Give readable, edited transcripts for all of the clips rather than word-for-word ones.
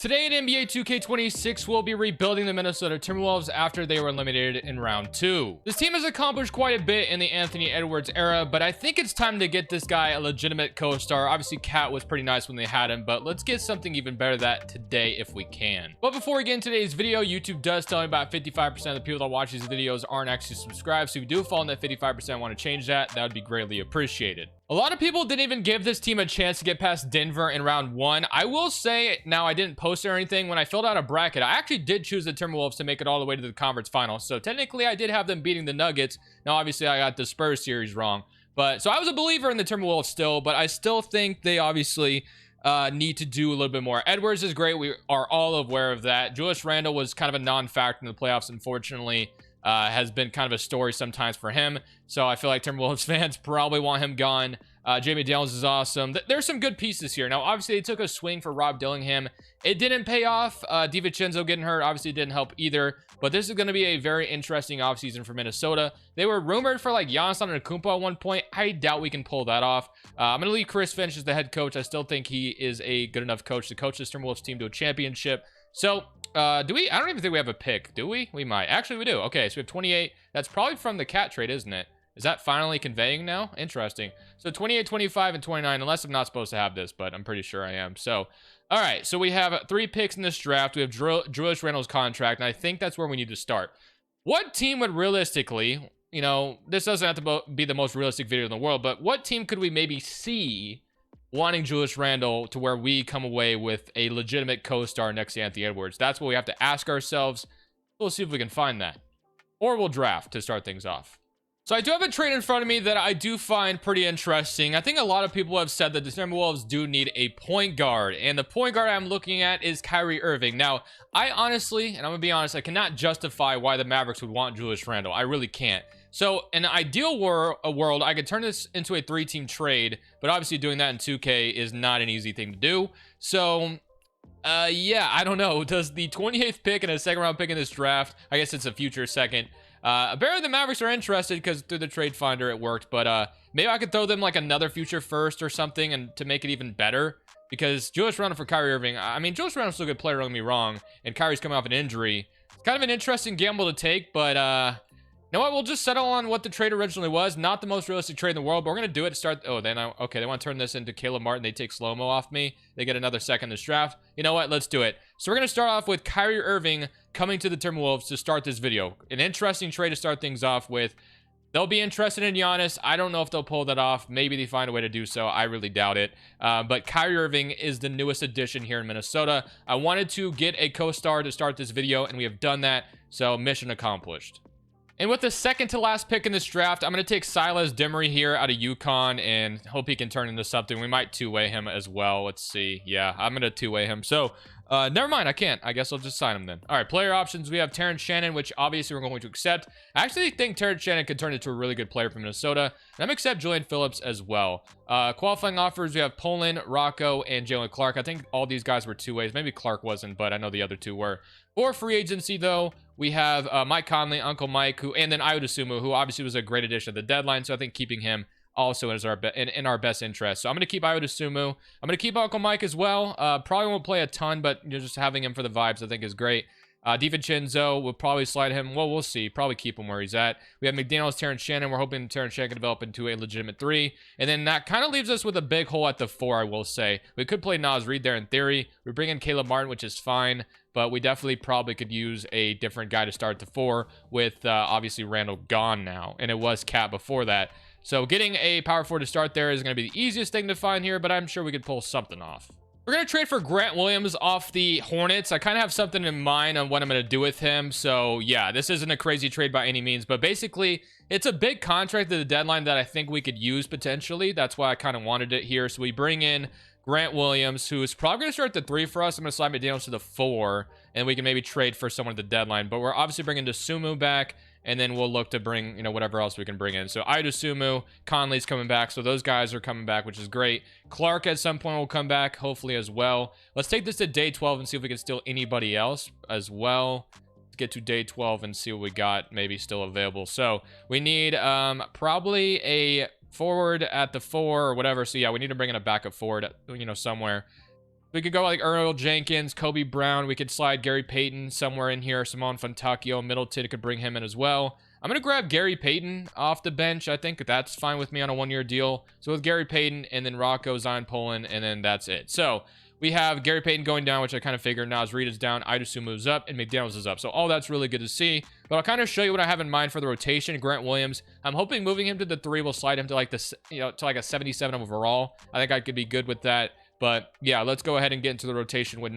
Today in NBA 2K26, we'll be rebuilding the Minnesota Timberwolves after they were eliminated in round 2. This team has accomplished quite a bit in the Anthony Edwards era, but I think it's time to get this guy a legitimate co-star. Obviously, Cat was pretty nice when they had him, but let's get something even better than that today if we can. But before we get into today's video, YouTube does tell me about 55% of the people that watch these videos aren't actually subscribed, so if you do fall in that 55% want to change that, that would be greatly appreciated. A lot of people didn't even give this team a chance to get past Denver in round 1. I will say, now I didn't post or anything, when I filled out a bracket, I actually did choose the Timberwolves to make it all the way to the conference finals. So technically I did have them beating the Nuggets. Now obviously I got the Spurs series wrong. But so I was a believer in the Timberwolves still, but I still think they obviously need to do a little bit more. Edwards is great. We are all aware of that. Julius Randle was kind of a non-factor in the playoffs, unfortunately. Has been kind of a story sometimes for him. So I feel like Timberwolves fans probably want him gone. Jamie Daniels is awesome. There's some good pieces here. Now, obviously, they took a swing for Rob Dillingham. It didn't pay off. DiVincenzo getting hurt obviously didn't help either. But this is going to be a very interesting offseason for Minnesota. They were rumored for like Giannis Antetokounmpo at one point. I doubt we can pull that off. I'm going to leave Chris Finch as the head coach. I still think he is a good enough coach to coach this Timberwolves team to a championship. So, do we? I don't even think we have a pick. Do we? We might. Actually, we do. Okay, so we have 28. That's probably from the Cat trade, isn't it? Is that finally conveying now? Interesting. So 28, 25, and 29, unless I'm not supposed to have this, but I'm pretty sure I am. So, all right. So we have 3 picks in this draft. We have Julius Randle's contract, and I think that's where we need to start. What team would realistically, you know, this doesn't have to be the most realistic video in the world, but what team could we maybe see wanting Julius Randle to where we come away with a legitimate co-star next to Anthony Edwards? That's what we have to ask ourselves. We'll see if we can find that. Or we'll draft to start things off. So I do have a trade in front of me that I do find pretty interesting. I think a lot of people have said that the Timberwolves do need a point guard, and the point guard I'm looking at is Kyrie Irving. Now, I honestly, and I'm gonna be honest, I cannot justify why the Mavericks would want Julius Randle. I really can't. So in an ideal world, I could turn this into a 3-team trade, but obviously doing that in 2K is not an easy thing to do. So yeah, I don't know. Does the 28th pick and a second round pick in this draft, I guess it's a future second, apparently the Mavericks are interested because through the trade finder it worked, but maybe I could throw them like another future first or something and to make it even better, because Julius Randle for Kyrie Irving, I mean, Julius Randle's still a good player, don't get me wrong, and Kyrie's coming off an injury. It's kind of an interesting gamble to take, but you know what, we'll just settle on what the trade originally was. Not the most realistic trade in the world, but we're going to do it to start. Oh, then okay, they want to turn this into Caleb Martin. They take slow-mo off me. They get another second in this draft. You know what, let's do it. So we're going to start off with Kyrie Irving coming to the Timberwolves to start this video. An interesting trade to start things off with. They'll be interested in Giannis. I don't know if they'll pull that off. Maybe they find a way to do so. I really doubt it. But Kyrie Irving is the newest addition here in Minnesota. I wanted to get a co-star to start this video, and we have done that. So mission accomplished. And with the second to last pick in this draft, I'm going to take Silas Demery here out of UConn and hope he can turn into something. We might two-way him as well. Let's see. Yeah, I'm going to two-way him. So, never mind. I can't. I guess I'll just sign him then. All right, player options. We have Terrence Shannon, which obviously we're going to accept. I actually think Terrence Shannon could turn into a really good player for Minnesota. And I'm going to accept Julian Phillips as well. Qualifying offers, we have Poland, Rocco, and Jalen Clark. I think all these guys were two-ways. Maybe Clark wasn't, but I know the other two were. For free agency, though, we have Mike Conley, Uncle Mike, and then Ayodosunmu, who obviously was a great addition at the deadline. So I think keeping him also is in our best interest. So I'm going to keep Ayodosunmu. I'm going to keep Uncle Mike as well. Probably won't play a ton, but just having him for the vibes I think is great. DiVincenzo, we'll probably slide him. Well, we'll see. Probably keep him where he's at. We have McDaniels, Terrence Shannon. We're hoping Terrence Shannon can develop into a legitimate 3. And then that kind of leaves us with a big hole at the 4, I will say. We could play Naz Reid there in theory. We bring in Caleb Martin, which is fine. But we definitely probably could use a different guy to start the 4 with obviously Randle gone now. And it was Cat before that. So getting a power 4 to start there is going to be the easiest thing to find here, but I'm sure we could pull something off. We're going to trade for Grant Williams off the Hornets. I kind of have something in mind on what I'm going to do with him. So yeah, this isn't a crazy trade by any means, but basically it's a big contract at the deadline that I think we could use potentially. That's why I kind of wanted it here. So we bring in Grant Williams, who is probably going to start the 3 for us. I'm going to slide McDaniels to the 4, and we can maybe trade for someone at the deadline. But we're obviously bringing Dosunmu back, and then we'll look to bring, you know, whatever else we can bring in. So Ayodosunmu, Conley's coming back. So those guys are coming back, which is great. Clark at some point will come back, hopefully as well. Let's take this to day 12 and see if we can steal anybody else as well. Let's get to day 12 and see what we got maybe still available. So we need probably a forward at the 4 or whatever. So yeah, we need to bring in a backup forward, you know, somewhere. We could go like Earl Jenkins, Kobe Brown. We could slide Gary Payton somewhere in here. Simone Fontecchio, Middleton could bring him in as well. I'm going to grab Gary Payton off the bench. I think that's fine with me on a one-year deal. So with Gary Payton and then Rocco, Zion Poland, and then that's it. So we have Gary Payton going down, which I kind of figured. Nas Reed is down, Idasu moves up, and McDaniels is up. So all that's really good to see. But I'll kind of show you what I have in mind for the rotation. Grant Williams, I'm hoping moving him to the 3 will slide him to like this, to like a 77 overall. I think I could be good with that. But yeah, let's go ahead and get into the rotation with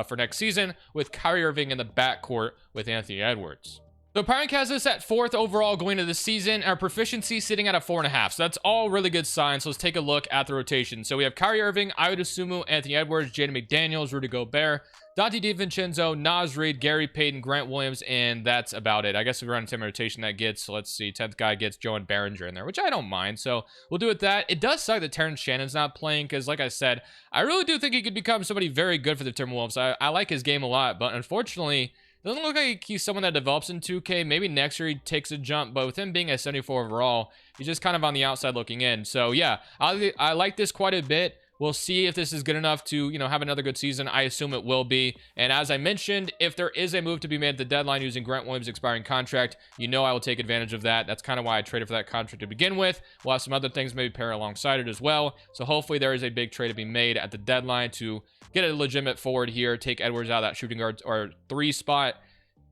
for next season with Kyrie Irving in the backcourt with Anthony Edwards. So Pyronk has us at 4th overall going into the season. Our proficiency sitting at a 4.5. So that's all really good signs. So let's take a look at the rotation. So we have Kyrie Irving, Ayo Dosunmu, Anthony Edwards, Jaden McDaniels, Rudy Gobert, Dante DiVincenzo, Nas Reed, Gary Payton, Grant Williams, and that's about it. I guess if we run a team rotation that gets, let's see, 10th guy gets Joe and Behringer in there, which I don't mind. So we'll do with that. It does suck that Terrence Shannon's not playing because, like I said, I really do think he could become somebody very good for the Timberwolves. I like his game a lot, but unfortunately, it doesn't look like he's someone that develops in 2K. Maybe next year he takes a jump, but with him being a 74 overall, he's just kind of on the outside looking in. So yeah, I like this quite a bit. We'll see if this is good enough to, have another good season. I assume it will be. And as I mentioned, if there is a move to be made at the deadline using Grant Williams' expiring contract, I will take advantage of that. That's kind of why I traded for that contract to begin with. We'll have some other things maybe pair alongside it as well. So hopefully there is a big trade to be made at the deadline to get a legitimate forward here, take Edwards out of that shooting guard or 3 spot.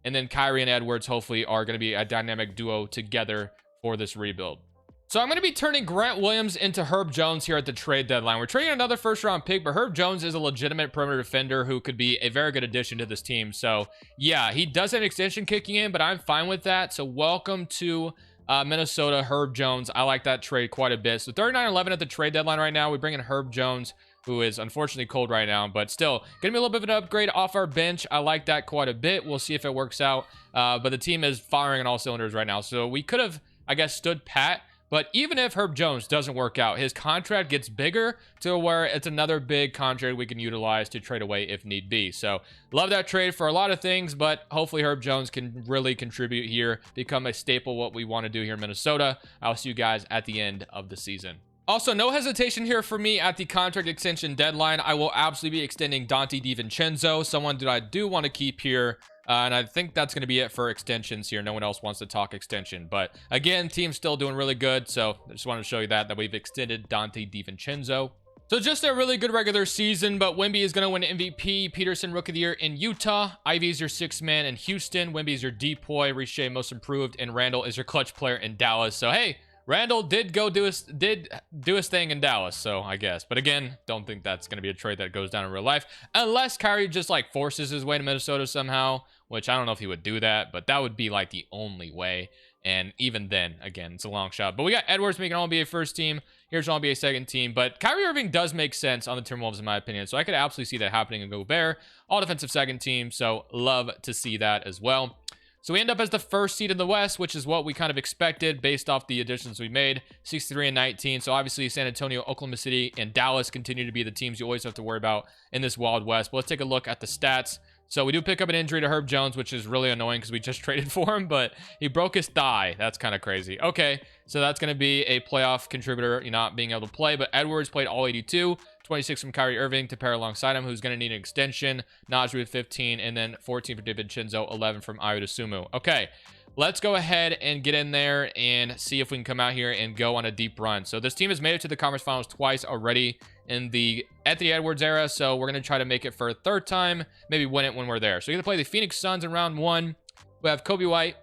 And then Kyrie and Edwards hopefully are going to be a dynamic duo together for this rebuild. So I'm going to be turning Grant Williams into Herb Jones here at the trade deadline. We're trading another first-round pick, but Herb Jones is a legitimate perimeter defender who could be a very good addition to this team. So yeah, he does have an extension kicking in, but I'm fine with that. So welcome to Minnesota, Herb Jones. I like that trade quite a bit. So 39-11 at the trade deadline right now. We bring in Herb Jones, who is unfortunately cold right now, but still gonna be a little bit of an upgrade off our bench. I like that quite a bit. We'll see if it works out. But the team is firing on all cylinders right now. So we could have, I guess, stood pat. But even if Herb Jones doesn't work out, his contract gets bigger to where it's another big contract we can utilize to trade away if need be. So love that trade for a lot of things, but hopefully Herb Jones can really contribute here, become a staple what we want to do here in Minnesota. I'll see you guys at the end of the season. Also, no hesitation here for me at the contract extension deadline. I will absolutely be extending Dante DiVincenzo, someone that I do want to keep here. And I think that's going to be it for extensions here. No one else wants to talk extension. But again, team's still doing really good. So I just wanted to show you that we've extended Dante DiVincenzo. So just a really good regular season, but Wemby is going to win MVP, Peterson Rookie of the Year in Utah, Ivy is your 6th man in Houston, Wemby is your DPOY, Riche Most Improved, and Randall is your clutch player in Dallas. So hey, Randall did do his thing in Dallas, so I guess. But again, don't think that's going to be a trade that goes down in real life. Unless Kyrie just like forces his way to Minnesota somehow, which I don't know if he would do that, but that would be like the only way. And even then, again, it's a long shot. But we got Edwards making All-NBA first team. Here's All-NBA second team. But Kyrie Irving does make sense on the Timberwolves in my opinion. So I could absolutely see that happening in Gobert. All defensive second team. So love to see that as well. So we end up as the 1st seed in the West, which is what we kind of expected based off the additions we made, 63-19. So obviously San Antonio, Oklahoma City, and Dallas continue to be the teams you always have to worry about in this Wild West. But let's take a look at the stats. So we do pick up an injury to Herb Jones, which is really annoying because we just traded for him, but he broke his thigh. That's kind of crazy. Okay, so that's going to be a playoff contributor, not being able to play, but Edwards played all 82. 26 from Kyrie Irving to pair alongside him, who's going to need an extension. Najee with 15, and then 14 for DiVincenzo, 11 from Ayo Dosunmu. Okay, let's go ahead and get in there and see if we can come out here and go on a deep run. So this team has made it to the conference finals twice already in the Anthony Edwards era, so we're going to try to make it for a 3rd time, maybe win it when we're there. So you're going to play the Phoenix Suns in round 1. We have Kobe White,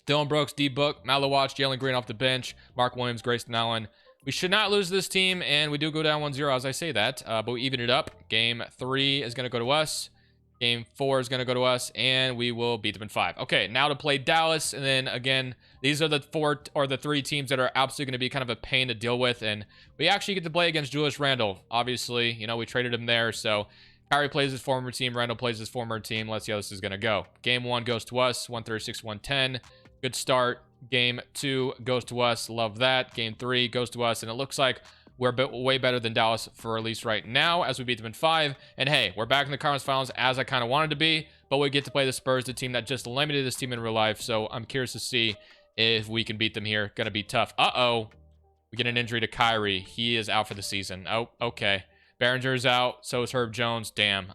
Dylan Brooks, D-Book, Malo Watch, Jalen Green off the bench, Mark Williams, Grayson Allen. We should not lose this team, and we do go down 1-0 as I say that, but we even it up. Game 3 is going to go to us. Game 4 is going to go to us, and we will beat them in 5. Okay, now to play Dallas, and then again, these are the 3 teams that are absolutely going to be kind of a pain to deal with, and we actually get to play against Julius Randle. Obviously, we traded him there, so Kyrie plays his former team, Randle plays his former team. Let's see how this is going to go. Game 1 goes to us, 136-110. Good start. Game 2 goes to us. Love that. Game 3 goes to us, and it looks like we're way better than Dallas for at least right now as we beat them in 5. And hey, we're back in the conference finals as I kind of wanted to be, but we get to play the Spurs, the team that just eliminated this team in real life. So I'm curious to see if we can beat them here. Gonna be tough. Uh-oh. We get an injury to Kyrie. He is out for the season. Oh, okay. Behringer's out. So is Herb Jones. Damn.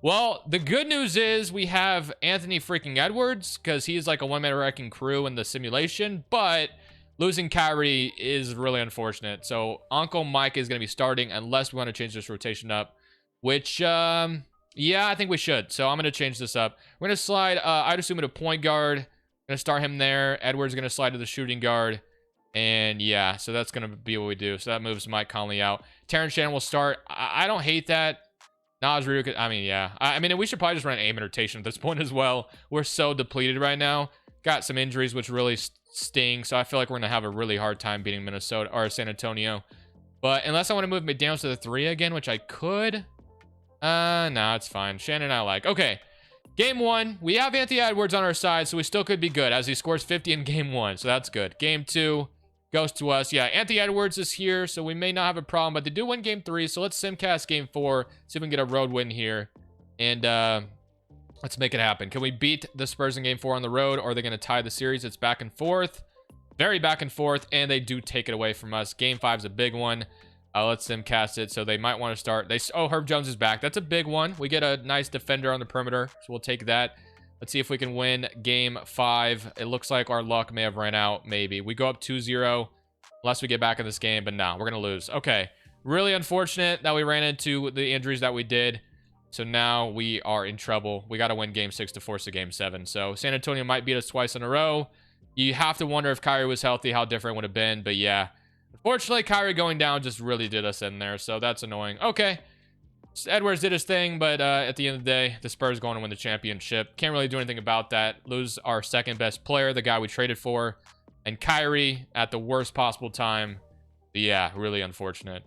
Well, the good news is we have Anthony freaking Edwards because he's like a one-man wrecking crew in the simulation, but losing Kyrie is really unfortunate. So Uncle Mike is going to be starting unless we want to change this rotation up, which, yeah, I think we should. So I'm going to change this up. We're going to slide, I'd assume to point guard. Going to start him there. Edwards going to slide to the shooting guard. And yeah, so that's going to be what we do. So that moves Mike Conley out. Terrence Shannon will start. I don't hate that. Nas Reed, I mean, yeah. I mean, we should probably just run an aim rotation at this point as well. We're so depleted right now. Got some injuries, which really sting. So I feel like we're going to have a really hard time beating Minnesota or San Antonio. But unless I want to move McDaniels to the 3 again, which I could. No, it's fine. Shannon I like. Okay. Game 1. We have Anthony Edwards on our side, so we still could be good as he scores 50 in game 1. So that's good. Game 2 goes to us. Yeah, Anthony Edwards is here, so we may not have a problem, but they do win game 3, so let's simcast game 4, see if we can get a road win here, and let's make it happen. Can we beat the Spurs in game 4 on the road, or are they going to tie the series? It's back and forth, very back and forth, and they do take it away from us. Game 5 is a big one. Let's simcast it, so they might want to start. Oh, Herb Jones is back. That's a big one. We get a nice defender on the perimeter, so we'll take that. Let's see if we can win game 5. It looks like our luck may have ran out, maybe. We go up 2-0 unless we get back in this game, but no, we're going to lose. Okay, really unfortunate that we ran into the injuries that we did. So now we are in trouble. We got to win game 6 to force a game 7. So San Antonio might beat us twice in a row. You have to wonder if Kyrie was healthy, how different it would have been. But yeah, unfortunately, Kyrie going down just really did us in there. So that's annoying. Okay. Edwards did his thing, but at the end of the day, the Spurs going to win the championship. Can't really do anything about that. Lose our second best player, the guy we traded for, and Kyrie at the worst possible time. Yeah, really unfortunate.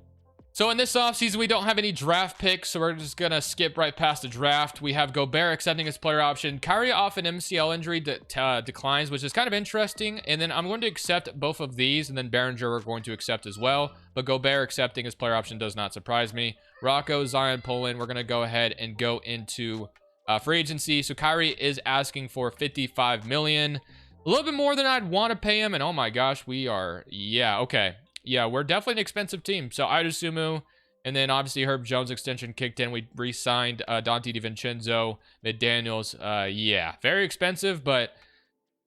So in this offseason, we don't have any draft picks, so we're just going to skip right past the draft. We have Gobert accepting his player option. Kyrie off an MCL injury declines, which is kind of interesting. And then I'm going to accept both of these, and then Behringer we're going to accept as well. But Gobert accepting his player option does not surprise me. Rocco, Zion, Poland, we're going to go ahead and go into free agency. So Kyrie is asking for $55 million. A little bit more than I'd want to pay him. And oh my gosh, we are, yeah, okay. Yeah, we're definitely an expensive team. So Idasumu, and then obviously Herb Jones extension kicked in. We re-signed Dante DiVincenzo, McDaniels. Yeah, very expensive, but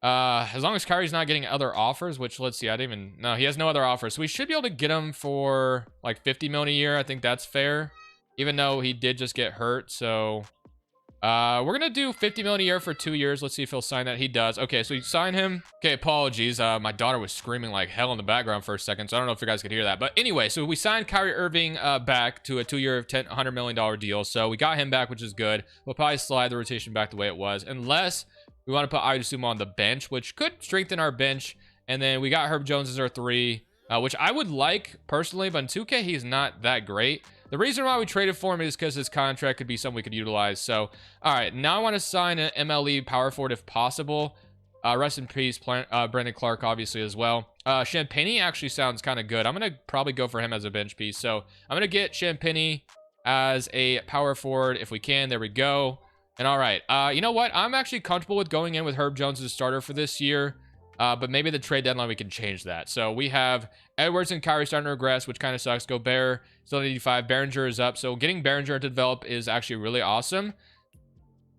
as long as Kyrie's not getting other offers, which let's see, no, he has no other offers. So we should be able to get him for like $50 million a year. I think that's fair, even though he did just get hurt. So we're gonna do $50 million a year for 2 years. Let's see if he'll sign that. He does. Okay, so you sign him. Okay, apologies. My daughter was screaming like hell in the background for a second, so I don't know if you guys could hear that. But anyway, so we signed Kyrie Irving back to a 2-year, $100 million deal. So we got him back, which is good. We'll probably slide the rotation back the way it was, unless we want to put Idasumu on the bench, which could strengthen our bench. And then we got Herb Jones as our 3, which I would like personally, but in 2K he's not that great. The reason why we traded for him is because his contract could be something we could utilize. So, all right, now I want to sign an MLE power forward if possible. Rest in peace, Brandon Clark, obviously, as well. Champagny actually sounds kind of good. I'm going to probably go for him as a bench piece. So, I'm going to get Champagny as a power forward if we can. There we go. And all right, you know what? I'm actually comfortable with going in with Herb Jones as a starter for this year. But maybe the trade deadline, we can change that. So we have Edwards and Kyrie starting to regress, which kind of sucks. Gobert, still at 85. Behringer is up. So getting Behringer to develop is actually really awesome.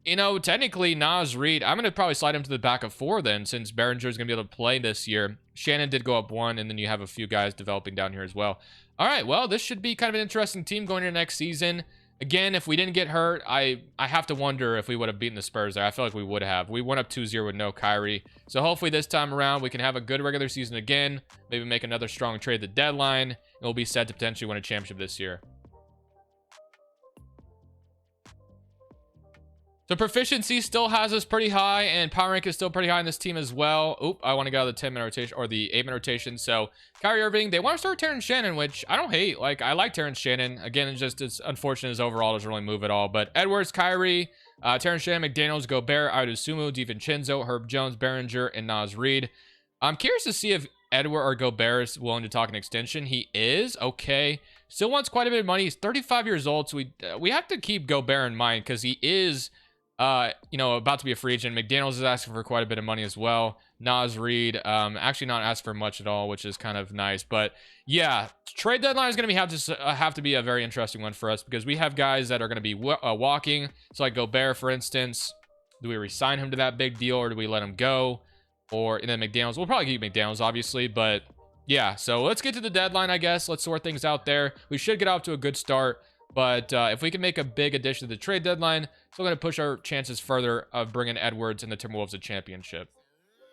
You know, technically, Nas Reed, I'm going to probably slide him to the back of 4 then, since Behringer is going to be able to play this year. Shannon did go up 1, and then you have a few guys developing down here as well. All right, well, this should be kind of an interesting team going into next season. Again, if we didn't get hurt, I have to wonder if we would have beaten the Spurs there. I feel like we would have. We went up 2-0 with no Kyrie. So hopefully this time around, we can have a good regular season again. Maybe make another strong trade at the deadline. And we'll be set to potentially win a championship this year. So proficiency still has us pretty high, and power rank is still pretty high in this team as well. Oop, I want to go to the 10-minute rotation or the 8-minute rotation. So Kyrie Irving, they want to start Terrence Shannon, which I don't hate. Like, I like Terrence Shannon. Again, it's unfortunate his overall doesn't really move at all. But Edwards, Kyrie, Terrence Shannon, McDaniels, Gobert, Idasumu, DiVincenzo, Herb Jones, Behringer, and Nas Reed. I'm curious to see if Edward or Gobert is willing to talk an extension. He is. Okay. Still wants quite a bit of money. He's 35 years old, so we have to keep Gobert in mind because he is you know, about to be a free agent. McDaniels is asking for quite a bit of money as well. Nas Reed, actually not asking for much at all, which is kind of nice. But yeah, trade deadline is going to have to be a very interesting one for us because we have guys that are going to be walking. So like Gobert, for instance, do we resign him to that big deal or do we let him go? Or and then McDaniels, we'll probably keep McDaniels, obviously, but yeah. So let's get to the deadline, I guess. Let's sort things out there. We should get off to a good start. But if we can make a big addition to the trade deadline, it's going to push our chances further of bringing Edwards and the Timberwolves a championship.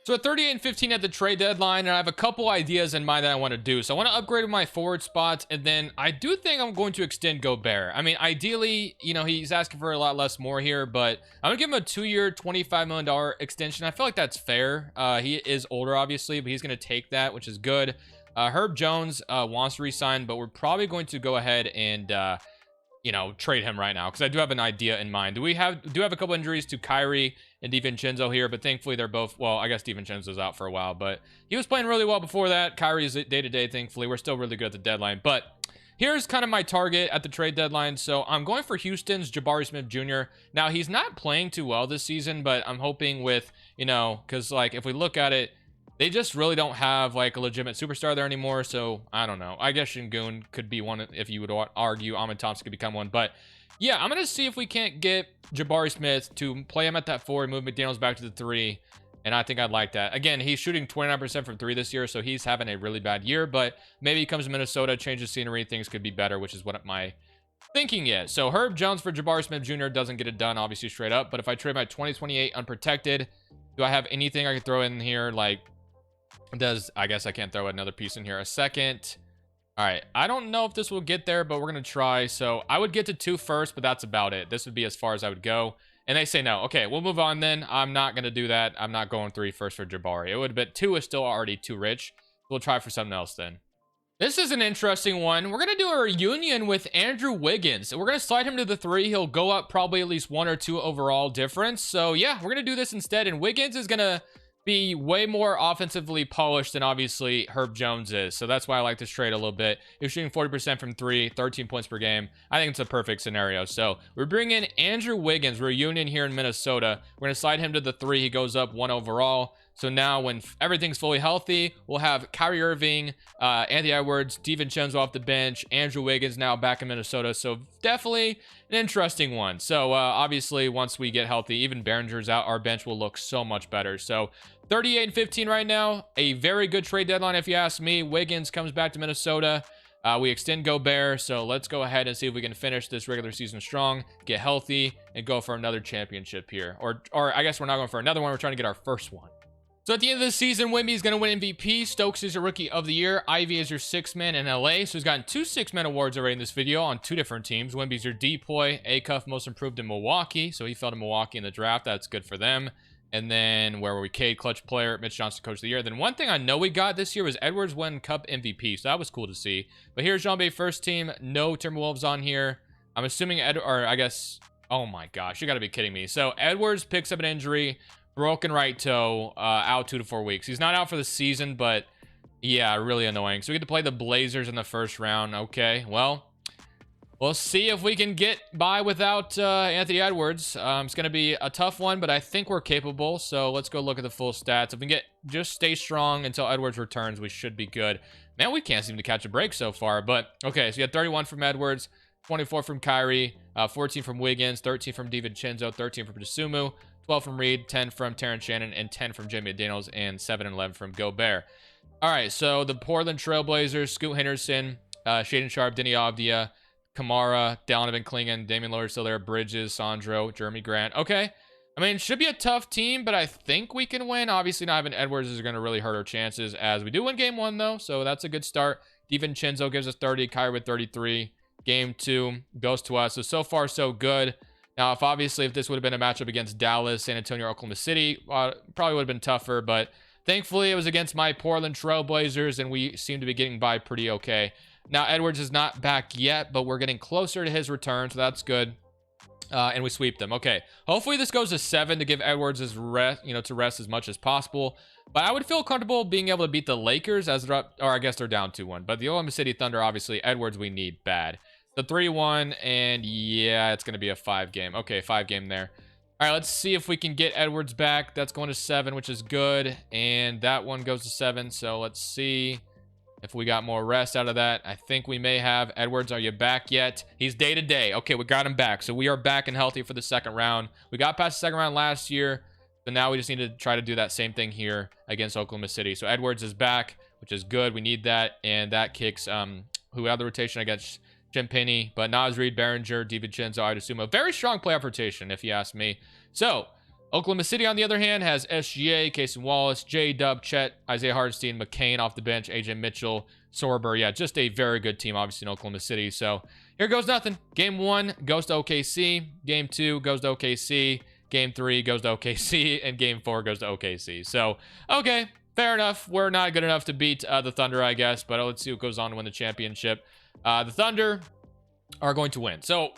So at 38-15 at the trade deadline, and I have a couple ideas in mind that I want to do. So I want to upgrade my forward spots, and then I do think I'm going to extend Gobert. I mean, ideally, you know, he's asking for a lot less more here, but I'm going to give him a 2-year, $25 million extension. I feel like that's fair. He is older, obviously, but he's going to take that, which is good. Herb Jones wants to resign, but we're probably going to go ahead and you know, trade him right now because I do have an idea in mind. Do have a couple injuries to Kyrie and DiVincenzo here, but thankfully they're both, well, I guess DiVincenzo's out for a while, but he was playing really well before that. Kyrie's day-to-day, thankfully. We're still really good at the deadline, but here's kind of my target at the trade deadline. So I'm going for Houston's Jabari Smith Jr. Now, he's not playing too well this season, but I'm hoping with, you know, because like if we look at it, they just really don't have like a legitimate superstar there anymore. So I don't know. I guess Şengün could be one if you would argue Ahmed Thompson could become one. But yeah, I'm going to see if we can't get Jabari Smith to play him at that 4 and move McDaniels back to the 3. And I think I'd like that. Again, he's shooting 29% from 3 this year. So he's having a really bad year. But maybe he comes to Minnesota, changes scenery, things could be better, which is what my thinking is. So Herb Jones for Jabari Smith Jr. doesn't get it done, obviously, straight up. But if I trade my 2028 unprotected, do I have anything I could throw in here? Like, I guess I can't throw another piece in here. A second. All right, I don't know if this will get there, but we're gonna try. So I would get to 2 first, but that's about it. This would be as far as I would go, and they say no. Okay, we'll move on then. I'm not gonna do that. I'm not going 3 first for Jabari. It would have been 2 is still already too rich. We'll try for something else then. This is an interesting one. We're gonna do a reunion with Andrew Wiggins. We're gonna slide him to the 3. He'll go up probably at least 1 or 2 overall difference. So yeah, we're gonna do this instead, and Wiggins is gonna be way more offensively polished than obviously Herb Jones is. So that's why I like this trade a little bit. He's shooting 40% from 3, 13 points per game. I think it's a perfect scenario. So we're bringing Andrew Wiggins, reunion here in Minnesota. We're going to slide him to the 3. He goes up 1 overall. So now when everything's fully healthy, we'll have Kyrie Irving, Anthony Edwards, DiVincenzo off the bench, Andrew Wiggins now back in Minnesota. So definitely an interesting one. So obviously once we get healthy, even Behringer's out, our bench will look so much better. So 38-15 right now. A very good trade deadline if you ask me. Wiggins comes back to Minnesota. We extend Gobert. So let's go ahead and see if we can finish this regular season strong, get healthy, and go for another championship here. Or I guess we're not going for another one. We're trying to get our first one. So at the end of the season, Wemby is going to win MVP. Stokes is your Rookie of the Year. Ivy is your 6th man in LA. So he's gotten 2 6-man awards already in this video on 2 different teams. Wemby's your Depoy. Acuff most improved in Milwaukee. So he fell to Milwaukee in the draft. That's good for them. And then where were we? Cade, clutch player. Mitch Johnson, coach of the year. Then one thing I know we got this year was Edwards won Cup MVP. So that was cool to see. But here's John Bay first team. No Timberwolves on here. I'm assuming oh my gosh, you got to be kidding me. So Edwards picks up an injury. Broken right toe, out 2 to 4 weeks. He's not out for the season, but yeah, really annoying. So we get to play the Blazers in the first round. Okay, well, we'll see if we can get by without Anthony Edwards. It's going to be a tough one, but I think we're capable. So let's go look at the full stats. If we can just stay strong until Edwards returns, we should be good. Man, we can't seem to catch a break so far, but okay. So you had 31 from Edwards, 24 from Kyrie, 14 from Wiggins, 13 from DiVincenzo, 13 from Dosunmu, 12 from Reed, 10 from Terrence Shannon, and 10 from Jamie McDaniels, and 7 and 11 from Gobert. All right, so the Portland Trailblazers, Scoot Henderson, Shaedon Sharpe, Denny Avdia, Kamara, Donovan Clingan, Damian Lillard still there, Bridges, Sandro, Jeremy Grant. Okay, I mean, it should be a tough team, but I think we can win. Obviously, not having Edwards is going to really hurt our chances, as we do win game 1, though, so that's a good start. DiVincenzo gives us 30, Kyrie with 33. Game 2 goes to us, so far, so good. Now, if this would have been a matchup against Dallas, San Antonio, Oklahoma City, probably would have been tougher, but thankfully it was against my Portland Trailblazers, and we seem to be getting by pretty okay. Now, Edwards is not back yet, but we're getting closer to his return, so that's good. And we sweep them. Okay, hopefully this goes to 7 to give Edwards his rest, to rest as much as possible. But I would feel comfortable being able to beat the Lakers as they're up, or I guess they're down 2-1. But the Oklahoma City Thunder, obviously, Edwards we need bad. The 3-1, and yeah, it's going to be a 5 game. Okay, 5 game there. All right, let's see if we can get Edwards back. That's going to 7, which is good. And that one goes to 7. So let's see if we got more rest out of that. I think we may have. Edwards, are you back yet? He's day to day. Okay, we got him back. So we are back and healthy for the second round. We got past the second round last year. So now we just need to try to do that same thing here against Oklahoma City. So Edwards is back, which is good. We need that. And that kicks who out the rotation against Champagny, but Naz Reid, Behringer, DiVincenzo, Idasumo. Very strong playoff rotation, if you ask me. So, Oklahoma City, on the other hand, has SGA, Casey Wallace, J-Dub, Chet, Isaiah Hartenstein, McCain off the bench, AJ Mitchell, Sorber. Yeah, just a very good team, obviously, in Oklahoma City. So, here goes nothing. Game 1 goes to OKC. Game 2 goes to OKC. Game 3 goes to OKC. And Game 4 goes to OKC. So, okay, fair enough. We're not good enough to beat the Thunder, I guess. But let's see what goes on to win the championship. The Thunder are going to win. So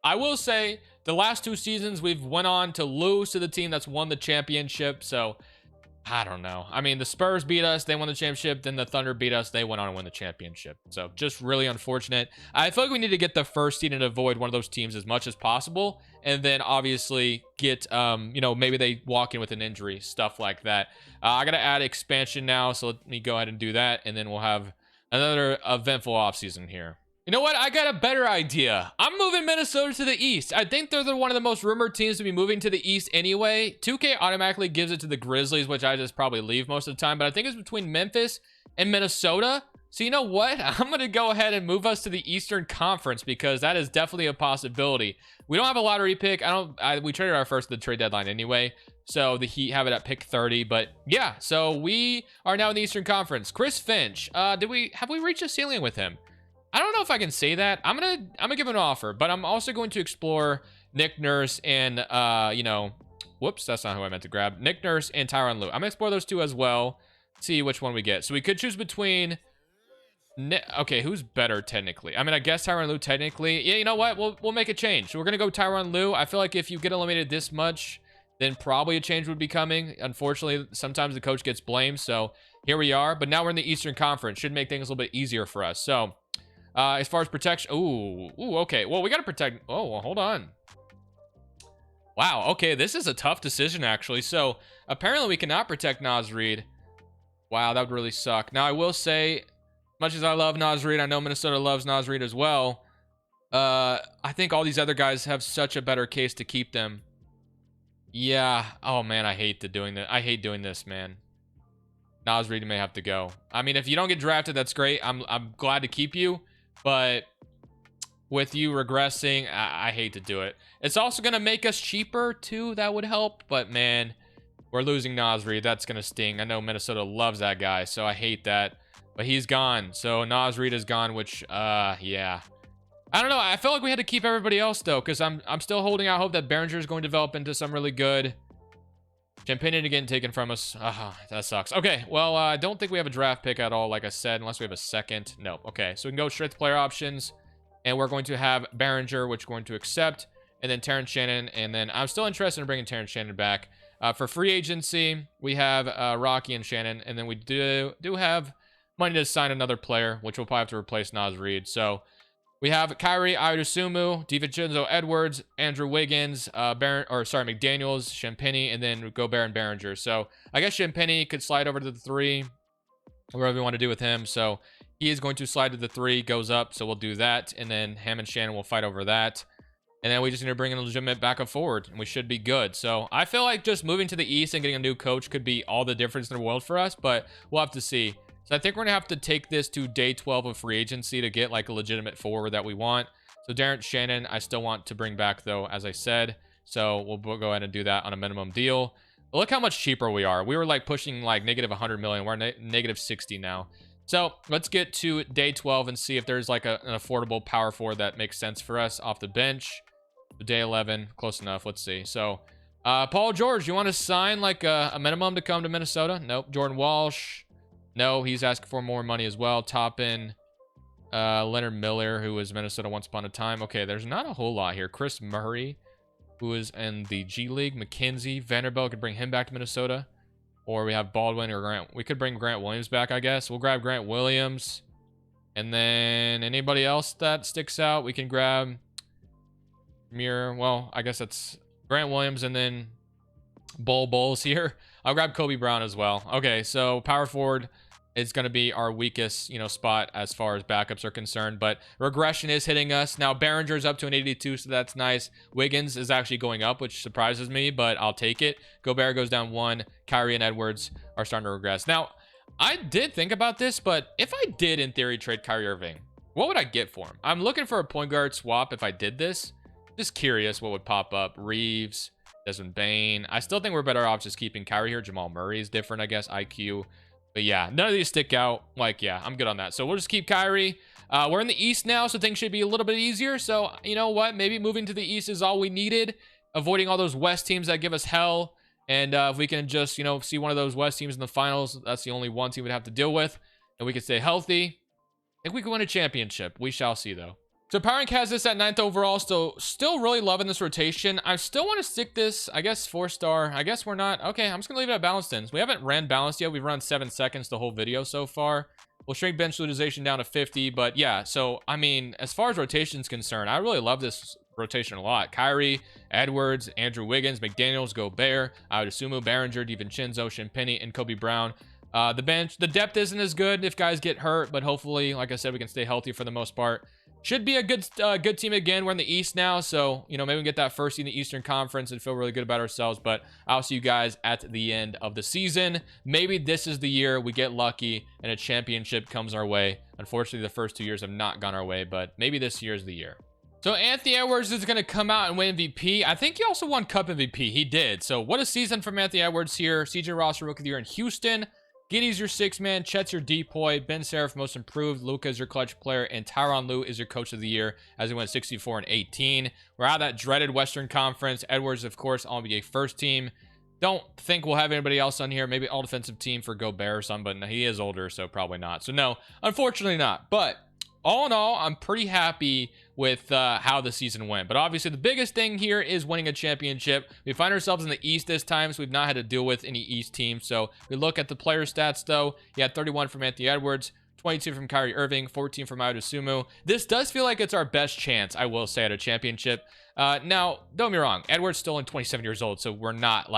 I will say the last 2 seasons we've went on to lose to the team that's won the championship. So I don't know. I mean, the Spurs beat us, they won the championship. Then the Thunder beat us, they went on to win the championship. So just really unfortunate. I feel like we need to get the first seed and avoid one of those teams as much as possible. And then obviously get, maybe they walk in with an injury, stuff like that. I got to add expansion now. So let me go ahead and do that. And then we'll have another eventful offseason here. You know what? I got a better idea. I'm moving Minnesota to the East. I think they're one of the most rumored teams to be moving to the East anyway. 2K automatically gives it to the Grizzlies, which I just probably leave most of the time. But I think it's between Memphis and Minnesota. So you know what? I'm going to go ahead and move us to the Eastern Conference because that is definitely a possibility. We don't have a lottery pick. We traded our first at the trade deadline anyway. So the Heat have it at pick 30. But yeah, so we are now in the Eastern Conference. Chris Finch. Have we reached a ceiling with him? I don't know if I can say that. I'm gonna give him an offer, but I'm also going to explore Nick Nurse and whoops, that's not who I meant to grab. Nick Nurse and Tyronn Lue. I'm gonna explore those two as well. See which one we get. So we could choose between. Okay, who's better technically? I mean, I guess Tyronn Lue technically. Yeah, you know what? We'll make a change. So we're gonna go Tyronn Lue. I feel like if you get eliminated this much, then probably a change would be coming. Unfortunately, sometimes the coach gets blamed. So here we are. But now we're in the Eastern Conference. Should make things a little bit easier for us. So. As far as protection, okay. Well, we gotta protect. Oh, well, hold on. Wow. Okay, this is a tough decision actually. So apparently we cannot protect Naz Reid. Wow, that would really suck. Now I will say, as much as I love Naz Reid, I know Minnesota loves Naz Reid as well. I think all these other guys have such a better case to keep them. Yeah. Oh man, I hate doing this. I hate doing this, man. Naz Reid may have to go. I mean, if you don't get drafted, that's great. I'm glad to keep you. But with you regressing, I hate to do it. It's also going to make us cheaper, too. That would help. But, man, we're losing Naz Reid. That's going to sting. I know Minnesota loves that guy, so I hate that. But he's gone. So Naz Reid is gone, which, yeah. I don't know. I felt like we had to keep everybody else, though, because I'm still holding out hope that Behringer is going to develop into some really good. Champagne again taken from us. That sucks. Okay, well, I don't think we have a draft pick at all, like I said, unless we have a second. No. Okay, so we can go straight to player options, and we're going to have Behringer, which we're going to accept, and then Terrence Shannon, and then I'm still interested in bringing Terrence Shannon back. For free agency, we have Rocky and Shannon, and then we do have money to sign another player, which we'll probably have to replace Naz Reid. So we have Kyrie, Idasumu, DiVincenzo, Edwards, Andrew Wiggins, McDaniels, Champagny, and then Gobert and Behringer. So I guess Champagny could slide over to the 3, whatever we want to do with him. So he is going to slide to the 3, goes up. So we'll do that. And then Ham and Shannon will fight over that. And then we just need to bring in a legitimate backup forward, and we should be good. So I feel like just moving to the East and getting a new coach could be all the difference in the world for us, but we'll have to see. So I think we're going to have to take this to day 12 of free agency to get like a legitimate forward that we want. So Terrence Shannon, I still want to bring back though, as I said. So we'll go ahead and do that on a minimum deal. But look how much cheaper we are. We were like pushing like negative 100 million. We're negative 60 now. So let's get to day 12 and see if there's like an affordable power forward that makes sense for us off the bench. Day 11, close enough. Let's see. So Paul George, you want to sign like a minimum to come to Minnesota? Nope. Jordan Walsh. No, he's asking for more money as well. Toppin, Leonard Miller, who was Minnesota once upon a time. Okay, there's not a whole lot here. Chris Murray, who is in the G League. McKenzie, Vanderbilt, could bring him back to Minnesota. Or we have Baldwin or Grant. We could bring Grant Williams back, I guess. We'll grab Grant Williams. And then anybody else that sticks out, we can grab Well, I guess that's Grant Williams, and then Bulls here. I'll grab Kobe Brown as well. Okay, so power forward is going to be our weakest, spot as far as backups are concerned. But regression is hitting us. Now, Behringer's up to an 82, so that's nice. Wiggins is actually going up, which surprises me, but I'll take it. Gobert goes down 1. Kyrie and Edwards are starting to regress. Now, I did think about this, but if I did, in theory, trade Kyrie Irving, what would I get for him? I'm looking for a point guard swap if I did this. Just curious what would pop up. Reeves, Desmond Bane. I still think we're better off just keeping Kyrie here. Jamal Murray is different, I guess. IQ. But yeah, none of these stick out. Like, yeah, I'm good on that. So we'll just keep Kyrie. We're in the East now, so things should be a little bit easier. So, you know what? Maybe moving to the East is all we needed. Avoiding all those West teams that give us hell. And if we can just, see one of those West teams in the finals, that's the only one team we'd have to deal with. And we can stay healthy. I think we can win a championship. We shall see, though. So Power Rank has this at 9th overall, so still really loving this rotation. I still want to stick this, I guess, 4-star. I guess we're not. Okay, I'm just going to leave it at balanced ends. We haven't ran balanced yet. We've run 7 seconds the whole video so far. We'll shrink bench utilization down to 50, but yeah, so, I mean, as far as rotation's concerned, I really love this rotation a lot. Kyrie, Edwards, Andrew Wiggins, McDaniels, Gobert, Adesumu, Behringer, DiVincenzo, Shinpenny, and Kobe Brown. The bench, the depth isn't as good if guys get hurt, but hopefully, like I said, we can stay healthy for the most part. Should be a good team again. We're in the East now, so, maybe we can get that first seed in the Eastern Conference and feel really good about ourselves, but I'll see you guys at the end of the season. Maybe this is the year we get lucky and a championship comes our way. Unfortunately, the first 2 years have not gone our way, but maybe this year is the year. So Anthony Edwards is going to come out and win MVP. I think he also won Cup MVP. He did. So what a season from Anthony Edwards here. CJ Ross, Rookie of the Year in Houston. Giddey's your 6-man, Chet's your depoy, Ben Seraph most improved, Luka is your clutch player, and Tyronn Lue is your coach of the year as he went 64 and 18. We're out of that dreaded Western Conference. Edwards, of course, All-NBA first team. Don't think we'll have anybody else on here. Maybe all defensive team for Gobert or something, but he is older, so probably not. So no, unfortunately not. But all in all, I'm pretty happy with how the season went. But obviously, the biggest thing here is winning a championship. We find ourselves in the East this time, so we've not had to deal with any East teams. So we look at the player stats, though. He had 31 from Anthony Edwards, 22 from Kyrie Irving, 14 from Adesumu. This does feel like it's our best chance, I will say, at a championship. Now, don't get me wrong. Edwards still only 27 years old, so we're not,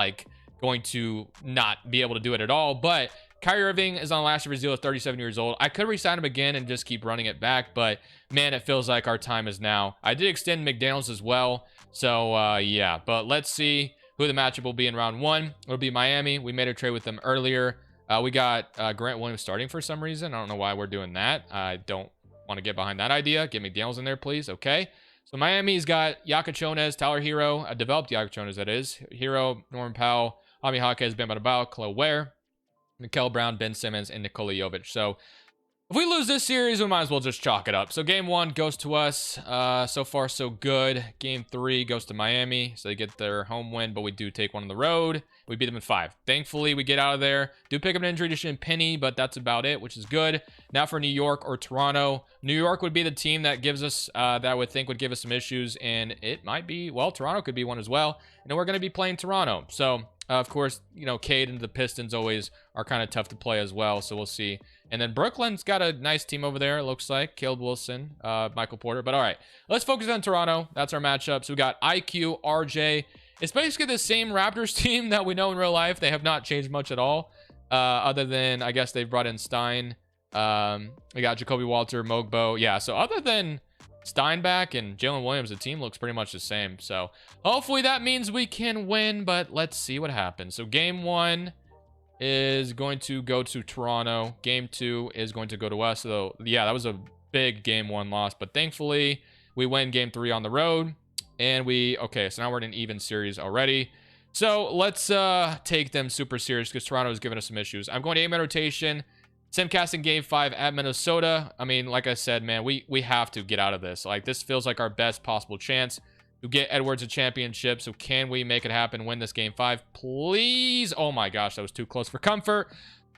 going to not be able to do it at all. But Kyrie Irving is on last year's deal at 37 years old. I could re-sign him again and just keep running it back, but man, it feels like our time is now. I did extend McDaniels as well, so yeah. But let's see who the matchup will be in round 1. It'll be Miami. We made a trade with them earlier. We got Grant Williams starting for some reason. I don't know why we're doing that. I don't want to get behind that idea. Get McDaniels in there, please. Okay. So Miami's got Yakachones, Tyler Hero, developed Yakachones, that is. Hero, Norman Powell, Ami Jaquez, Ben Badabao, Khalil Ware, Mikael Brown, Ben Simmons, and Nikola Jovic. So if we lose this series, we might as well just chalk it up. So game 1 goes to us. So far, so good. Game 3 goes to Miami. So they get their home win, but we do take one on the road. We beat them in 5. Thankfully, we get out of there. Do pick up an injury to Shinpenny, but that's about it, which is good. Now for New York or Toronto. New York would be the team that gives us, that I would think would give us some issues, and it might be, well, Toronto could be one as well. And then we're going to be playing Toronto. So, of course, Cade and the Pistons always are kind of tough to play as well, so we'll see. And then Brooklyn's got a nice team over there, it looks like. Caleb Wilson, Michael Porter. But all right, let's focus on Toronto. That's our matchup. So we got IQ, RJ. It's basically the same Raptors team that we know in real life. They have not changed much at all, other than, I guess, they've brought in Stein. We got Jacoby Walter, Mogbo. Yeah, so other than Steinbach and Jalen Williams, the team looks pretty much the same. So hopefully that means we can win, but let's see what happens. So game 1 is going to go to Toronto. Game 2 is going to go to us. So yeah, that was a big game 1 loss, but thankfully we win game 3 on the road. And okay, so now we're in an even series already. So let's take them super serious because Toronto has given us some issues. I'm going to 8-man rotation. Simcast in game 5 at Minnesota. I mean, like I said, man, we have to get out of this. This feels like our best possible chance to get Edwards a championship. So can we make it happen, win this game 5? Please. Oh my gosh, that was too close for comfort.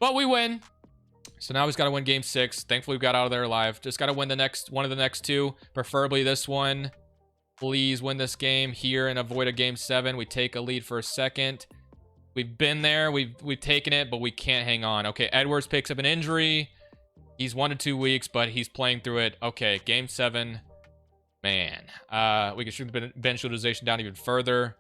But we win. So now we've got to win game 6. Thankfully, we got out of there alive. Just got to win one of the next 2, preferably this one. Please win this game here and avoid a game 7. We take a lead for a second. We've been there. We've taken it, but we can't hang on. Okay, Edwards picks up an injury. He's 1 to 2 weeks, but he's playing through it. Okay, game 7. Man, we can shoot the bench utilization down even further.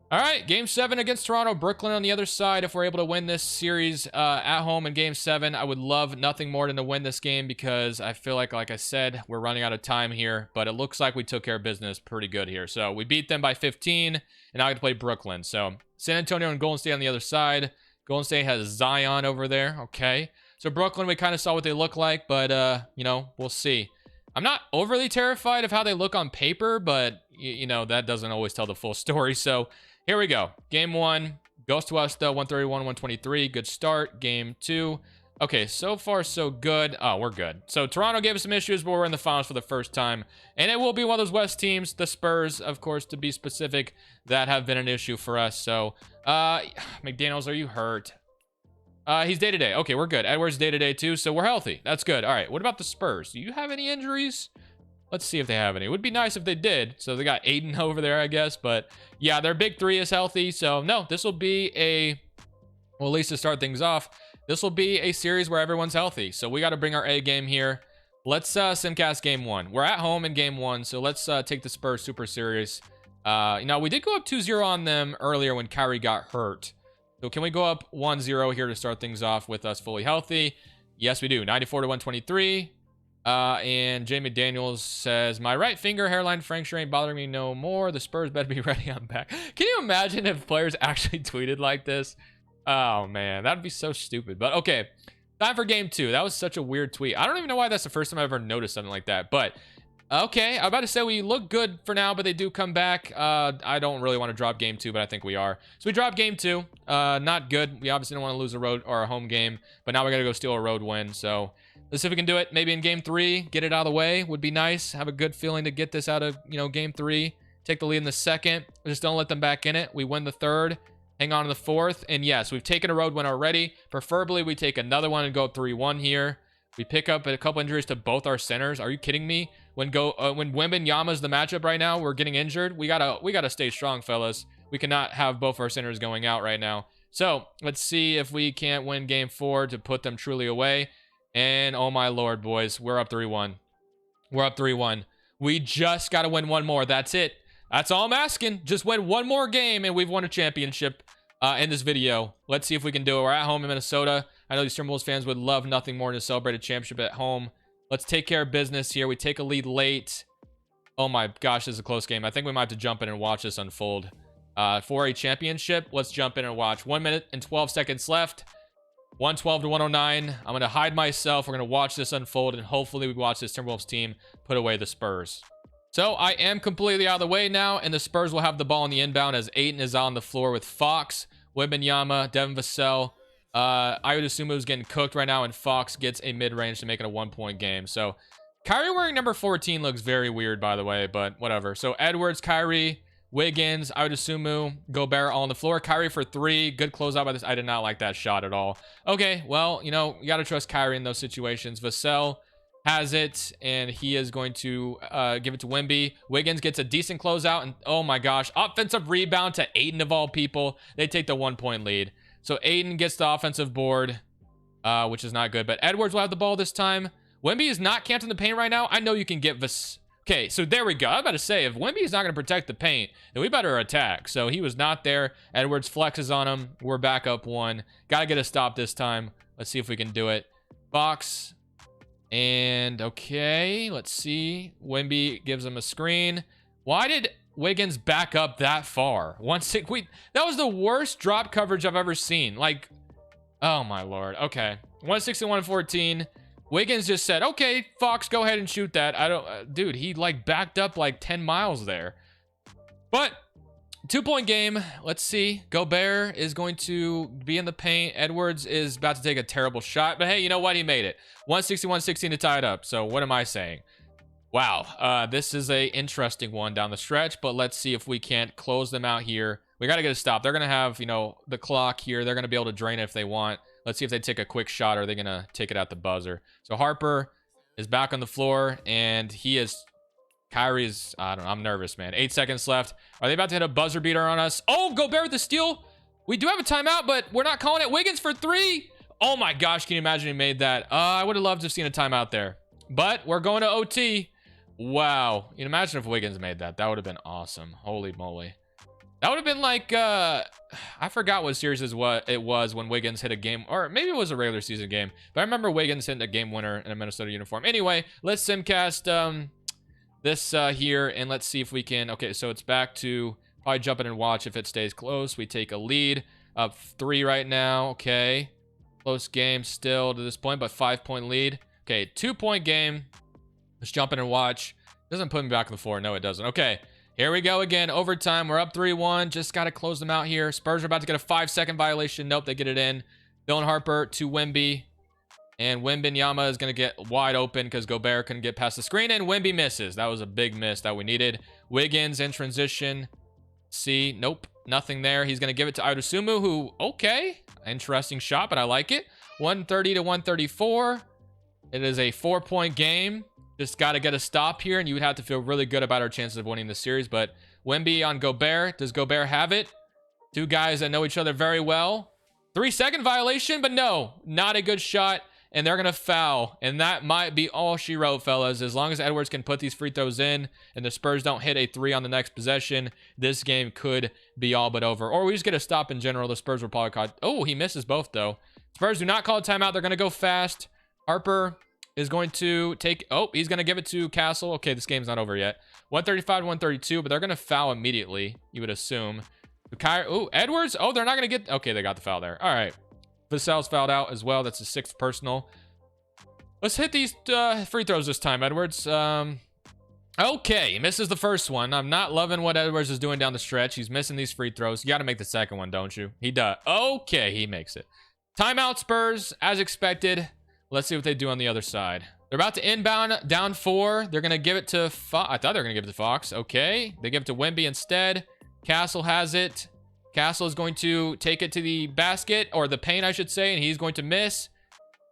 All right, game 7 against Toronto. Brooklyn on the other side. If we're able to win this series at home in game 7, I would love nothing more than to win this game because I feel like I said, we're running out of time here, but it looks like we took care of business pretty good here. So we beat them by 15, and now I get to play Brooklyn. So San Antonio and Golden State on the other side. Golden State has Zion over there. Okay. So Brooklyn, we kind of saw what they look like, but, you know, we'll see. I'm not overly terrified of how they look on paper, but, you know, that doesn't always tell the full story. So here we go. Game 1 goes to us, though. 131-123. Good start. Game 2. Okay, so far, so good. Oh, we're good. So Toronto gave us some issues, but we're in the finals for the first time. And it will be one of those West teams, the Spurs, of course, to be specific, that have been an issue for us. So, McDaniels, are you hurt? He's day-to-day. Okay, we're good. Edwards day-to-day, too, so we're healthy. That's good. All right, what about the Spurs? Do you have any injuries? Let's see if they have any. It would be nice if they did. So they got Aiden over there, I guess. But yeah, their big 3 is healthy. So no, this will be a, well, at least to start things off, this will be a series where everyone's healthy. So we got to bring our A game here. Let's simcast game 1. We're at home in game 1. So let's take the Spurs super serious. You know, we did go up 2-0 on them earlier when Kyrie got hurt. So can we go up 1-0 here to start things off with us fully healthy? Yes, we do. 94-123. And Jay McDaniels says, my right finger hairline fracture ain't bothering me no more. The Spurs better be ready. I'm back. Can you imagine if players actually tweeted like this? Oh, man. That'd be so stupid. But, okay. Time for game 2. That was such a weird tweet. I don't even know why that's the first time I've ever noticed something like that. But, okay. I'm about to say we look good for now, but they do come back. I don't really want to drop game 2, but I think we are. So we drop game 2. Not good. We obviously don't want to lose a road or a home game. But now we got to go steal a road win. So let's see if we can do it. Maybe in game 3, get it out of the way would be nice. Have a good feeling to get this out of, you know, game 3. Take the lead in the 2nd. Just don't let them back in it. We win the 3rd. Hang on to the 4th. And yes, we've taken a road win already. Preferably, we take another one and go 3-1 here. We pick up a couple injuries to both our centers. Are you kidding me? When Wembanyama's the matchup right now, we're getting injured. We gotta stay strong, fellas. We cannot have both our centers going out right now. So let's see if we can't win game 4 to put them truly away. And oh my lord, boys, we're up 3-1. We're up 3-1. We just got to win one more. That's it. That's all I'm asking. Just win one more game and we've won a championship in this video. Let's see if we can do it. We're at home in Minnesota. I know these Timberwolves fans would love nothing more than to celebrate a championship at home. Let's take care of business here. We take a lead late. Oh my gosh, this is a close game. I think we might have to jump in and watch this unfold. For a championship, let's jump in and watch. 1 minute and 12 seconds left. 112-109. I'm going to hide myself. We're going to watch this unfold, and hopefully we watch this Timberwolves team put away the Spurs. So I am completely out of the way now, and the Spurs will have the ball in the inbound as Ayton is on the floor with Fox, Wembanyama, Devin Vassell. I would assume it was getting cooked right now, and Fox gets a mid-range to make it a 1-point game. So Kyrie wearing number 14 looks very weird, by the way, but whatever. So Edwards, Kyrie, Wiggins, I would assume Gobert all on the floor. Kyrie for 3. Good closeout by this. I did not like that shot at all. Okay, well, you know, you got to trust Kyrie in those situations. Vassell has it, and he is going to give it to Wemby. Wiggins gets a decent closeout, and oh my gosh, offensive rebound to Ayton of all people. They take the 1-point lead. So Ayton gets the offensive board, which is not good, but Edwards will have the ball this time. Wemby is not camped in the paint right now. I know you can get Okay, so there we go. I'm about to say, if Wemby is not going to protect the paint, then we better attack. So he was not there. Edwards flexes on him. We're back up 1. Got to get a stop this time. Let's see if we can do it. Fox. And, okay, let's see. Wemby gives him a screen. Why did Wiggins back up that far? That was the worst drop coverage I've ever seen. Like, oh, my Lord. Okay, 161-14. Wiggins just said, okay, Fox, go ahead and shoot that. Dude, he like backed up like 10 miles there. But 2-point game. Let's see. Gobert is going to be in the paint. Edwards is about to take a terrible shot. But hey, you know what? He made it. 161-16 to tie it up. So what am I saying? Wow. This is a interesting one down the stretch. But let's see if we can't close them out here. We got to get a stop. They're going to have, you know, the clock here. They're going to be able to drain it if they want. Let's see if they take a quick shot or are they going to take it at the buzzer. So Harper is back on the floor, and Kyrie is, I don't know, I'm nervous, man. 8 seconds left. Are they about to hit a buzzer beater on us? Oh, Gobert with the steal. We do have a timeout, but we're not calling it. Wiggins for 3. Oh my gosh, can you imagine he made that? I would have loved to have seen a timeout there. But we're going to OT. Wow. You can imagine if Wiggins made that. That would have been awesome. Holy moly. That would have been like, I forgot what series is what it was when Wiggins hit a game, or maybe it was a regular season game, but I remember Wiggins hitting a game winner in a Minnesota uniform. Anyway, let's simcast this here, and let's see if we can. Okay, so it's back to probably jump in and watch. If it stays close, we take a lead. Up 3 right now. Okay, close game still to this point, but 5-point lead. Okay, 2-point game. Let's jump in and watch. Doesn't put me back on the floor. No, it doesn't. Okay, here we go again. Overtime. We're up 3-1. Just got to close them out here. Spurs are about to get a 5-second violation. Nope, they get it in. Dylan Harper to Wemby. And Wembanyama is going to get wide open because Gobert couldn't get past the screen. And Wemby misses. That was a big miss that we needed. Wiggins in transition. See, nope, nothing there. He's going to give it to Idosumu, who, okay, interesting shot, but I like it. 130 to 134. It is a 4-point game. Just got to get a stop here, and you would have to feel really good about our chances of winning this series. But Wemby on Gobert. Does Gobert have it? Two guys that know each other very well. 3-second violation, but no, not a good shot. And they're going to foul. And that might be all she wrote, fellas. As long as Edwards can put these free throws in and the Spurs don't hit a 3 on the next possession, this game could be all but over. Or we just get a stop in general. The Spurs will probably call. Oh, he misses both, though. Spurs do not call a timeout. They're going to go fast. Harper is going to take. Oh, he's going to give it to Castle. Okay, this game's not over yet. 135 to 132, but they're going to foul immediately, you would assume. Kyrie. Oh, Edwards. Oh, they're not going to get. Okay, they got the foul there. All right. Vassell's fouled out as well. That's a 6th personal. Let's hit these free throws this time, Edwards. Okay, he misses the first one. I'm not loving what Edwards is doing down the stretch. He's missing these free throws. You got to make the second one, don't you? He does. Okay, he makes it. Timeout, Spurs, as expected. Let's see what they do on the other side. They're about to inbound, down 4. They're going to give it to Fox. I thought they were going to give it to Fox. Okay, they give it to Wemby instead. Castle has it. Castle is going to take it to the basket, or the paint, I should say, and he's going to miss.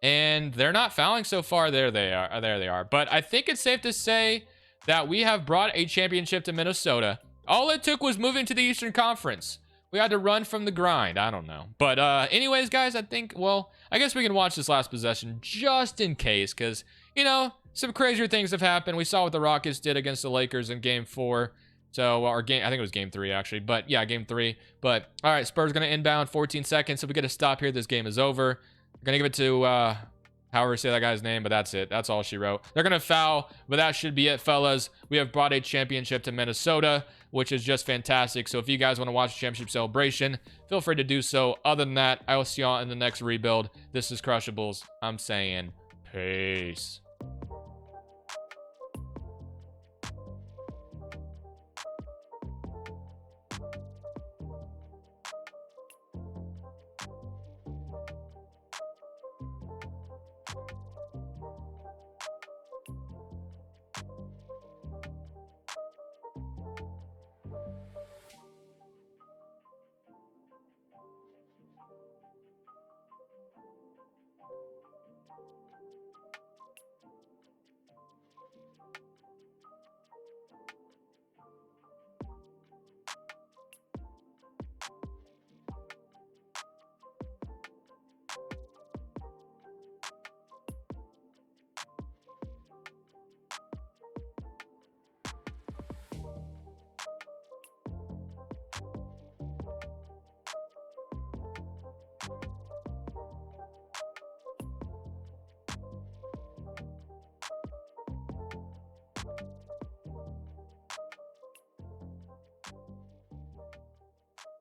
And they're not fouling so far. There they are. There they are. But I think it's safe to say that we have brought a championship to Minnesota. All it took was moving to the Eastern Conference. We had to run from the grind. I don't know. But anyways, guys, I think, well, I guess we can watch this last possession just in case, because, you know, some crazier things have happened. We saw what the Rockets did against the Lakers in Game 4. So, I think it was Game 3, actually. But, yeah, Game 3. But, all right, Spurs going to inbound, 14 seconds. So, we get a stop here. This game is over. We're going to give it to, however you say that guy's name, but that's it. That's all she wrote. They're going to foul, but that should be it, fellas. We have brought a championship to Minnesota, which is just fantastic. So, if you guys want to watch the championship celebration, feel free to do so. Other than that, I will see y'all in the next rebuild. This is Crushables. I'm saying peace.